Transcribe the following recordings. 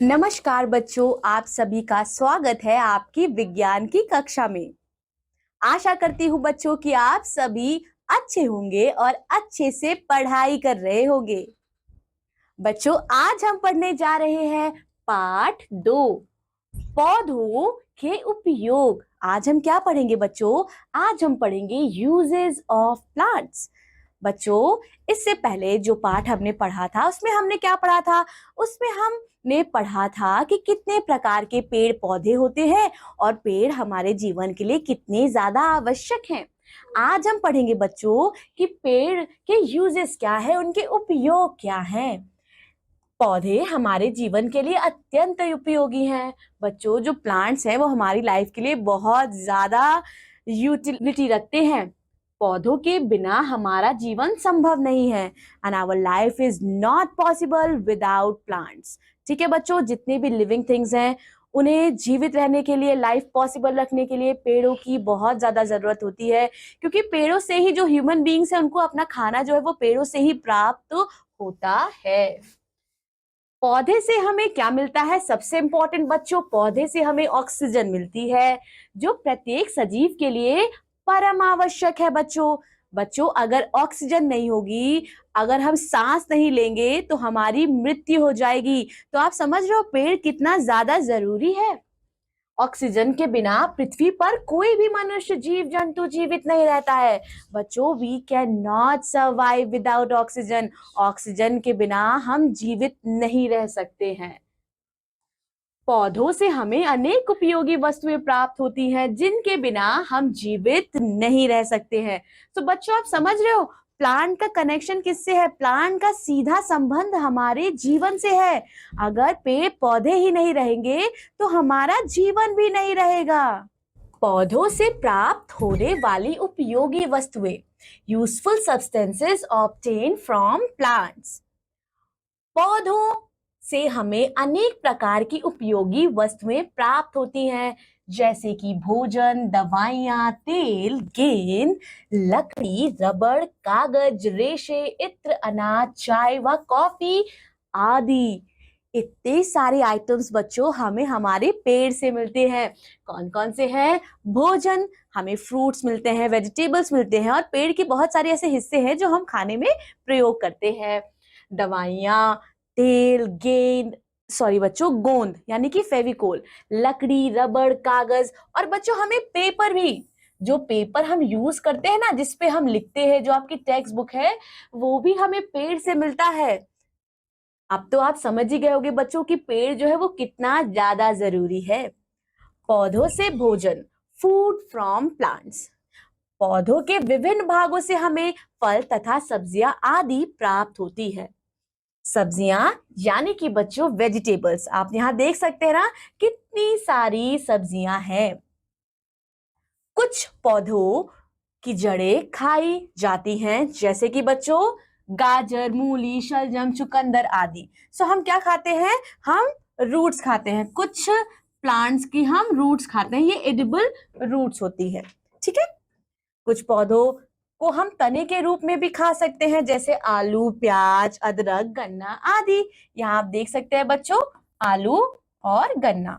नमस्कार बच्चों, आप सभी का स्वागत है आपकी विज्ञान की कक्षा में। आशा करती हूँ बच्चों कि आप सभी अच्छे होंगे और अच्छे से पढ़ाई कर रहे होंगे। बच्चों, आज हम पढ़ने जा रहे हैं पाठ 2, पौधों के उपयोग। आज हम क्या पढ़ेंगे बच्चों? आज हम पढ़ेंगे यूजेस ऑफ प्लांट्स। बच्चों, इससे पहले जो पाठ हमने पढ़ा था उसमें हमने क्या पढ़ा था? उसमें हमने पढ़ा था कि कितने प्रकार के पेड़ पौधे होते हैं और पेड़ हमारे जीवन के लिए कितने ज्यादा आवश्यक हैं। आज हम पढ़ेंगे बच्चों कि पेड़ के यूजेस क्या है, उनके उपयोग क्या हैं। पौधे हमारे जीवन के लिए अत्यंत उपयोगी हैं। बच्चों, जो प्लांट्स हैं वो हमारी लाइफ के लिए बहुत ज्यादा यूटिलिटी रखते हैं। पौधों के बिना हमारा जीवन संभव नहीं है and our life is not possible without plants. ठीक है बच्चों, जितने भी लिविंग थिंग्स हैं उन्हें जीवित रहने के लिए, लाइफ पॉसिबल रखने के लिए पेड़ों की बहुत ज्यादा जरूरत होती है, क्योंकि पेड़ों से ही जो ह्यूमन बीइंग्स हैं उनको अपना खाना जो है वो पेड़ों से ही प्राप्त होता है। पौधे से हमें क्या मिलता है? सबसे इंपॉर्टेंट बच्चों, पौधे से हमें ऑक्सीजन मिलती है जो प्रत्येक सजीव के लिए परम आवश्यक है। बच्चों, अगर ऑक्सीजन नहीं होगी, अगर हम सांस नहीं लेंगे तो हमारी मृत्यु हो जाएगी। तो आप समझ रहे हो पेड़ कितना ज्यादा जरूरी है। ऑक्सीजन के बिना पृथ्वी पर कोई भी मनुष्य, जीव जंतु जीवित नहीं रहता है। बच्चों, we can not survive without oxygen. Oxygen के बिना हम जीवित नहीं रह सकते हैं। पौधों से हमें अनेक उपयोगी वस्तुएं प्राप्त होती हैं जिनके बिना हम जीवित नहीं रह सकते हैं। तो बच्चों, आप समझ रहे हो प्लांट का कनेक्शन किससे है? प्लांट का सीधा संबंध हमारे जीवन से है। अगर पेड़ पौधे ही नहीं रहेंगे तो हमारा जीवन भी नहीं रहेगा। पौधों से प्राप्त होने वाली उपयोगी वस्तुएं, useful substances obtain from plants. पौधों से हमें अनेक प्रकार की उपयोगी वस्तुएं प्राप्त होती हैं, जैसे कि भोजन, दवाइयां, तेल, गेंद, लकड़ी, रबड़, कागज, रेशे, इत्र, अनाज, चाय व कॉफी आदि। इतने सारे आइटम्स बच्चों हमें हमारे पेड़ से मिलते हैं। कौन कौन से हैं? भोजन, हमें फ्रूट्स मिलते हैं, वेजिटेबल्स मिलते हैं और पेड़ के बहुत सारे ऐसे हिस्से हैं जो हम खाने में प्रयोग करते हैं। दवाइयाँ, तेल, गेंद, सॉरी बच्चों, गोंद यानी कि फेविकोल, लकड़ी, रबड़, कागज और बच्चों हमें पेपर भी, जो पेपर हम यूज करते हैं ना, जिसपे हम लिखते हैं, जो आपकी टेक्स्ट बुक है, वो भी हमें पेड़ से मिलता है। अब तो आप समझ ही गए होंगे बच्चों कि पेड़ जो है वो कितना ज्यादा जरूरी है। पौधों से भोजन, फूड फ्रॉम प्लांट्स। पौधों के विभिन्न भागों से हमें फल तथा सब्जियां आदि प्राप्त होती है। सब्जियां यानी कि बच्चों वेजिटेबल्स, आप यहां देख सकते हैं ना कितनी सारी सब्जियां हैं। कुछ पौधों की जड़ें खाई जाती हैं, जैसे कि बच्चों गाजर, मूली, शलजम, चुकंदर आदि। सो हम क्या खाते हैं? हम रूट्स खाते हैं। कुछ प्लांट्स की हम रूट्स खाते हैं, ये एडिबल रूट्स होती है। ठीक है। कुछ पौधों को हम तने के रूप में भी खा सकते हैं, जैसे आलू, प्याज, अदरक, गन्ना आदि। यहाँ आप देख सकते हैं बच्चों आलू और गन्ना।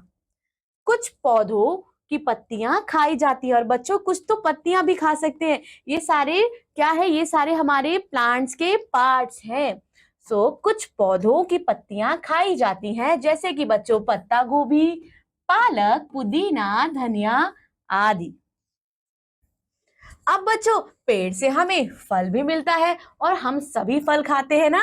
कुछ पौधों की पत्तियां खाई जाती है और बच्चों कुछ तो पत्तियां भी खा सकते हैं। ये सारे क्या है? ये सारे हमारे प्लांट्स के पार्ट्स हैं। कुछ पौधों की पत्तियां खाई जाती हैं, जैसे कि बच्चों पत्ता गोभी, पालक, पुदीना, धनिया आदि। अब बच्चों पेड़ से हमें फल भी मिलता है और हम सभी फल खाते हैं ना।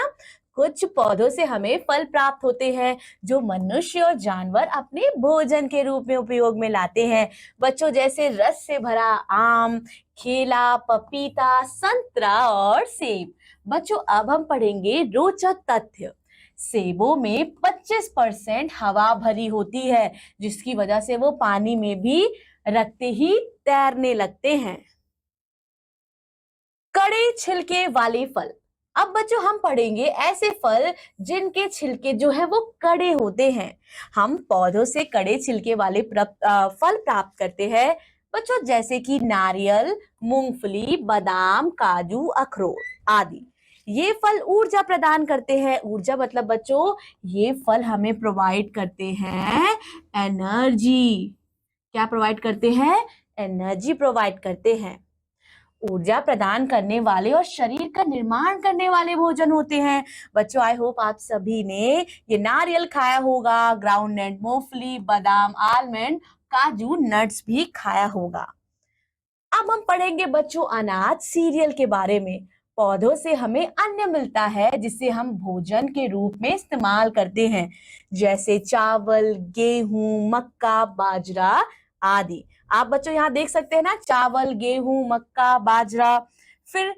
कुछ पौधों से हमें फल प्राप्त होते हैं जो मनुष्य और जानवर अपने भोजन के रूप में उपयोग में लाते हैं। बच्चों, जैसे रस से भरा आम, केला, पपीता, संतरा और सेब। बच्चों, अब हम पढ़ेंगे रोचक तथ्य। सेबों में 25% हवा भरी होती है, जिसकी वजह से वो पानी में भी रखते ही तैरने लगते हैं। कड़े छिलके वाले फल। अब बच्चों हम पढ़ेंगे ऐसे फल जिनके छिलके जो है वो कड़े होते हैं। हम पौधों से कड़े छिलके वाले फल प्राप्त करते हैं बच्चों, जैसे कि नारियल, मूंगफली, बादाम, काजू, अखरोट आदि। ये फल ऊर्जा प्रदान करते हैं। ऊर्जा मतलब बच्चों ये फल हमें प्रोवाइड करते हैं एनर्जी। क्या प्रोवाइड करते हैं? एनर्जी प्रोवाइड करते हैं। ऊर्जा प्रदान करने वाले और शरीर का निर्माण करने वाले भोजन होते हैं। बच्चों आई होप आप सभी ने ये नारियल खाया होगा, ग्राउंडनट, मूंगफली, बादाम, आलमंड, काजू, नट्स भी खाया होगा। अब हम पढ़ेंगे बच्चों अनाज सीरियल के बारे में। पौधों से हमें अन्न मिलता है जिसे हम भोजन के रूप में इस्तेमाल करते हैं, जैसे चावल, गेहूं, मक्का, बाजरा आदि। आप बच्चों यहाँ देख सकते हैं ना, चावल, गेहूं, मक्का, बाजरा। फिर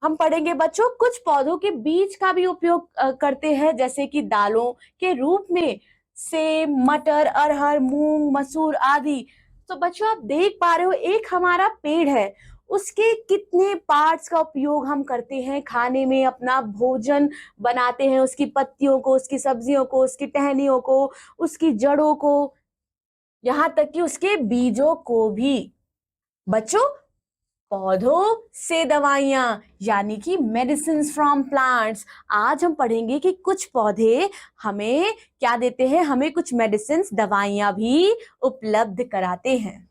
हम पढ़ेंगे बच्चों कुछ पौधों के बीज का भी उपयोग करते हैं, जैसे कि दालों के रूप में सेम, मटर, अरहर, मूंग, मसूर आदि। तो बच्चों आप देख पा रहे हो एक हमारा पेड़ है, उसके कितने पार्ट्स का उपयोग हम करते हैं खाने में, अपना भोजन बनाते हैं, उसकी पत्तियों को, उसकी सब्जियों को, उसकी टहनियों को, उसकी जड़ों को, यहाँ तक कि उसके बीजों को भी। बच्चों पौधों से दवाइयां यानी कि मेडिसिन फ्रॉम प्लांट्स। आज हम पढ़ेंगे कि कुछ पौधे हमें क्या देते हैं, हमें कुछ मेडिसिन, दवाइयां भी उपलब्ध कराते हैं।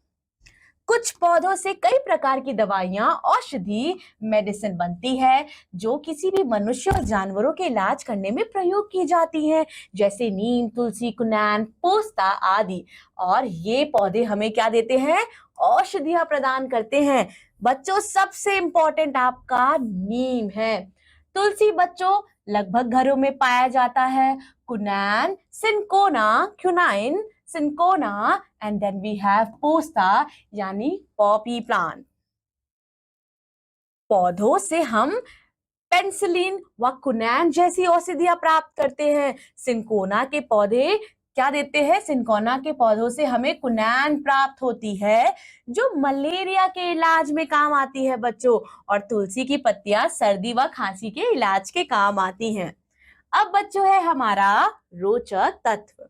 कुछ पौधों से कई प्रकार की दवाइयां, औषधि, मेडिसिन बनती है जो किसी भी मनुष्य और जानवरों के इलाज करने में प्रयोग की जाती हैं, जैसे नीम, तुलसी, कुनैन, पोस्ता आदि। और ये पौधे हमें क्या देते हैं? औषधियां प्रदान करते हैं। बच्चों सबसे इंपॉर्टेंट आपका नीम है। तुलसी बच्चों लगभग घरों में पाया जाता है। कुनैन, cinchona, quinine, cinchona, and then we have पोस्ता यानी पॉपी प्लांट। पौधों से हम पेनिसिलिन व कुनैन जैसी औषधियां प्राप्त करते हैं। सिंकोना के पौधे क्या देते हैं? सिंकोना के पौधों से हमें कुनैन प्राप्त होती है जो मलेरिया के इलाज में काम आती है बच्चों। और तुलसी की पत्तियां सर्दी व खांसी के इलाज के काम आती हैं। अब बच्चों है हमारा रोचक तत्व।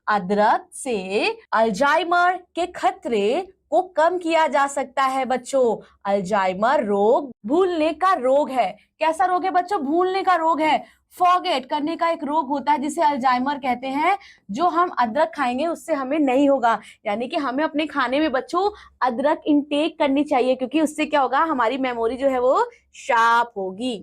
अदरक से अल्जाइमर के खतरे को कम किया जा सकता है बच्चों। अल्जाइमर रोग भूलने का रोग है। कैसा रोग है बच्चों? भूलने का रोग है। फॉरगेट करने का एक रोग होता है जिसे अल्जाइमर कहते हैं, जो हम अदरक खाएंगे उससे हमें नहीं होगा। यानी कि हमें अपने खाने में बच्चों अदरक इंटेक करनी चाहिए, क्योंकि उससे क्या होगा, हमारी मेमोरी जो है वो शार्प होगी।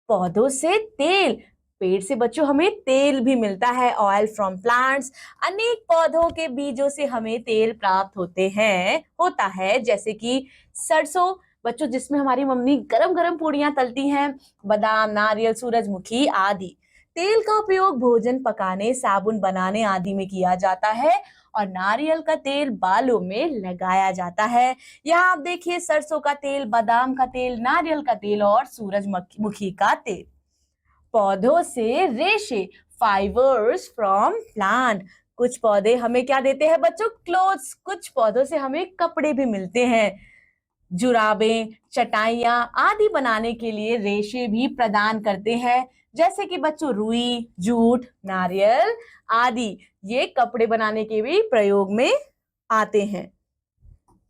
पौधों से तेल, पेड़ से बच्चों हमें तेल भी मिलता है, ऑयल फ्रॉम प्लांट्स। अनेक पौधों के बीजों से हमें तेल प्राप्त होता है, जैसे कि सरसों बच्चों जिसमें हमारी मम्मी गरम गरम पूड़ियां तलती हैं, बादाम, नारियल, सूरजमुखी आदि। तेल का उपयोग भोजन पकाने, साबुन बनाने आदि में किया जाता है। और नारियल का तेल बालों में लगाया जाता है। यहाँ आप देखिए सरसों का तेल, बादाम का तेल, नारियल का तेल और सूरजमुखी का तेल। पौधों से रेशे, फाइबर्स फ्रॉम प्लांट। कुछ पौधे हमें क्या देते हैं बच्चों? क्लोथ्स। कुछ पौधों से हमें कपड़े भी मिलते हैं। जुराबें, चटाइयां आदि बनाने के लिए रेशे भी प्रदान करते हैं, जैसे कि बच्चों रुई, जूट, नारियल आदि। ये कपड़े बनाने के भी प्रयोग में आते हैं।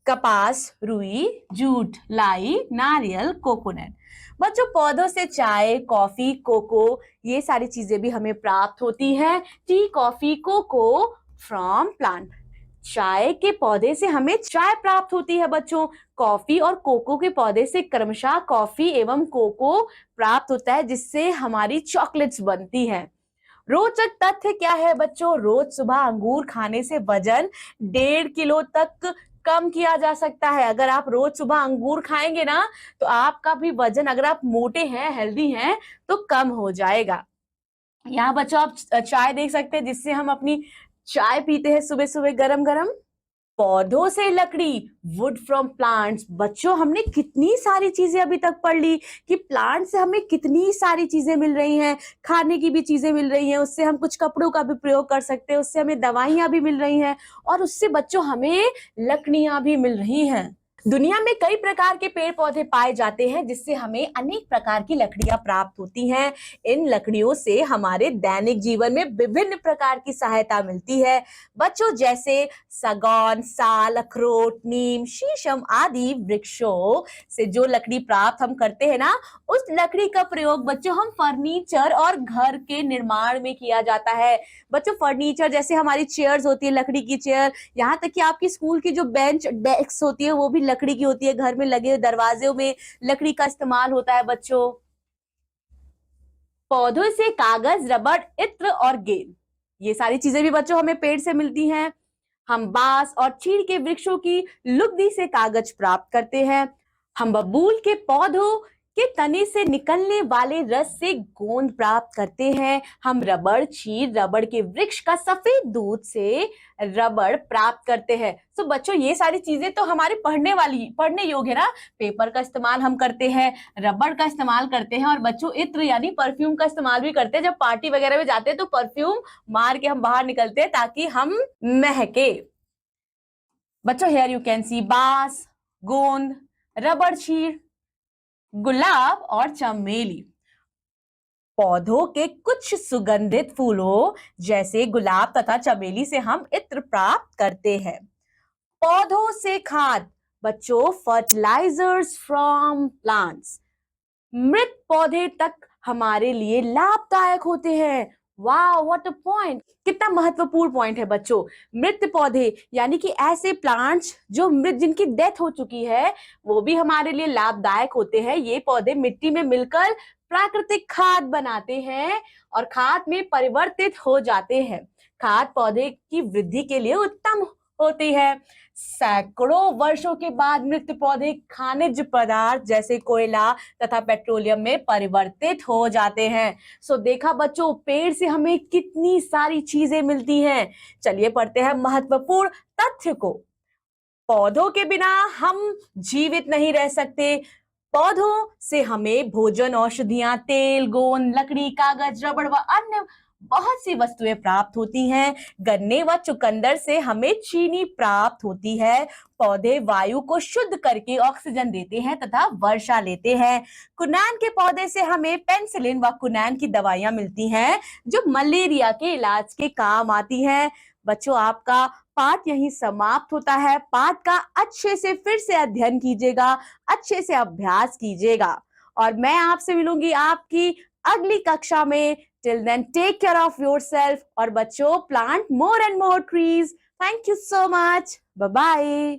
कपास, रुई, जूट, लाई, नारियल, कोकोनट। बच्चों पौधों से चाय, कॉफी, कोको ये सारी चीजें भी हमें प्राप्त होती हैं। Tea, coffee, cocoa from plant. चाय के पौधे से हमें चाय प्राप्त होती है बच्चों। कॉफी और कोको के पौधे से क्रमशः कॉफी एवं कोको प्राप्त होता है, जिससे हमारी चॉकलेट्स बनती हैं। रोचक तथ्य क्या है बच्चों? रोज सुबह अंगूर खाने से वजन 1.5 किलो तक कम किया जा सकता है। अगर आप रोज सुबह अंगूर खाएंगे ना, तो आपका भी वजन, अगर आप मोटे हैं, हेल्दी हैं, तो कम हो जाएगा। यहाँ बच्चों आप चाय देख सकते हैं, जिससे हम अपनी चाय पीते हैं सुबह सुबह गरम गरम। पौधों से लकड़ी, वुड फ्रॉम प्लांट्स। बच्चों हमने कितनी सारी चीजें अभी तक पढ़ ली कि प्लांट से हमें कितनी सारी चीजें मिल रही हैं, खाने की भी चीजें मिल रही हैं, उससे हम कुछ कपड़ों का भी प्रयोग कर सकते हैं, उससे हमें दवाइयां भी मिल रही हैं, और उससे बच्चों हमें लकड़ियां भी मिल रही हैं। दुनिया में कई प्रकार के पेड़ पौधे पाए जाते हैं जिससे हमें अनेक प्रकार की लकड़ियां प्राप्त होती हैं। इन लकड़ियों से हमारे दैनिक जीवन में विभिन्न प्रकार की सहायता मिलती है। बच्चों, जैसे सागौन, साल, अखरोट, नीम, शीशम आदि वृक्षों से जो लकड़ी प्राप्त हम करते हैं ना, उस लकड़ी का प्रयोग बच्चों हम फर्नीचर और घर के निर्माण में किया जाता है। बच्चों, फर्नीचर जैसे हमारी चेयर्स होती है, लकड़ी की चेयर, यहाँ तक कि आपकी स्कूल की जो बेंच डेस्क होती है वो भी लकड़ी की होती है। घर में लगे हुए दरवाजों में लकड़ी का इस्तेमाल होता है। बच्चों, पौधों से कागज, रबड़, इत्र और गेंद, ये सारी चीजें भी बच्चों हमें पेड़ से मिलती हैं। हम बांस और चीड़ के वृक्षों की लुगदी से कागज प्राप्त करते हैं। हम बबूल के पौधों के तने से निकलने वाले रस से गोंद प्राप्त करते हैं। हम रबड़, चीड़, रबड़ के वृक्ष का सफेद दूध से रबड़ प्राप्त करते हैं। तो बच्चों, ये सारी चीजें तो हमारे पढ़ने योग्य है ना। पेपर का इस्तेमाल हम करते हैं, रबड़ का इस्तेमाल करते हैं, और बच्चों इत्र यानी परफ्यूम का इस्तेमाल भी करते हैं। जब पार्टी वगैरह में जाते हैं तो परफ्यूम मार के हम बाहर निकलते हैं ताकि हम महके। बच्चों, हियर यू कैन सी बांस, गोंद, रबड़, चीड़, गुलाब और चमेली। पौधों के कुछ सुगंधित फूलों जैसे गुलाब तथा चमेली से हम इत्र प्राप्त करते हैं। पौधों से खाद, बच्चों, फर्टिलाइजर्स फ्रॉम प्लांट्स। मृत पौधे तक हमारे लिए लाभदायक होते हैं। वाह, व्हाट अ पॉइंट! कितना महत्वपूर्ण पॉइंट है बच्चों। मृत पौधे यानी कि ऐसे प्लांट्स जो मृत, जिनकी डेथ हो चुकी है, वो भी हमारे लिए लाभदायक होते हैं। ये पौधे मिट्टी में मिलकर प्राकृतिक खाद बनाते हैं और खाद में परिवर्तित हो जाते हैं। खाद पौधे की वृद्धि के लिए उत्तम होती है। सैकड़ों वर्षों के बाद मृत पौधे खनिज पदार्थ जैसे कोयला तथा पेट्रोलियम में परिवर्तित हो जाते हैं। सो देखा बच्चों, पेड़ से हमें कितनी सारी चीजें मिलती हैं। चलिए पढ़ते हैं महत्वपूर्ण तथ्य को। पौधों के बिना हम जीवित नहीं रह सकते। पौधों से हमें भोजन, औषधियां, तेल, गोंद, लकड़ी, कागज, रबड़ व अन्य बहुत सी वस्तुएं प्राप्त होती हैं। गन्ने व चुकंदर से हमें चीनी प्राप्त होती है। पौधे वायु को शुद्ध करके ऑक्सीजन देते हैं तथा वर्षा लेते हैं। कुनैन के पौधे से हमें पेनिसिलिन व कुनैन की दवाइयां मिलती हैं जो मलेरिया के इलाज के काम आती हैं। बच्चों, आपका पाठ यहीं समाप्त होता है। पाठ का अच्छे से फिर से अध्ययन कीजिएगा, अच्छे से अभ्यास कीजिएगा, और मैं आपसे मिलूंगी आपकी अगली कक्षा में। Till then, take care of yourself, और बच्चों, plant more and more trees. Thank you so much. Bye bye.